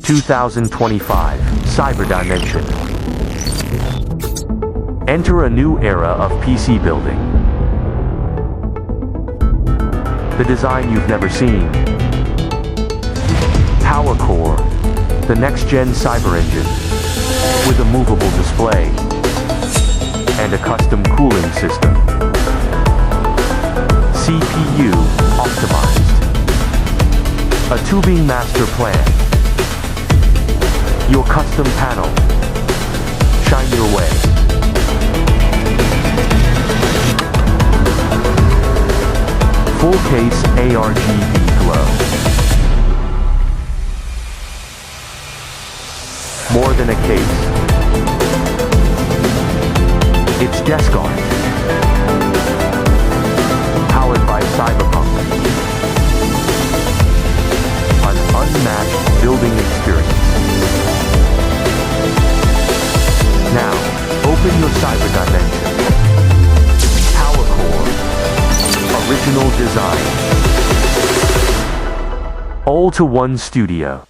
2025 Cyber Dimension. Enter a new era of PC building. The design you've never seen. PWcore, the next-gen cyber engine, with a movable display and a custom cooling system. CPU optimized. A tubing master plan. Your custom panel. Shine your way. Full case ARGB glow. More than a case. It's desk art. Powered by Cyberpunk. An unmatched building experience. Now, open your cyber dimension. PWcore. Original design. All to one studio.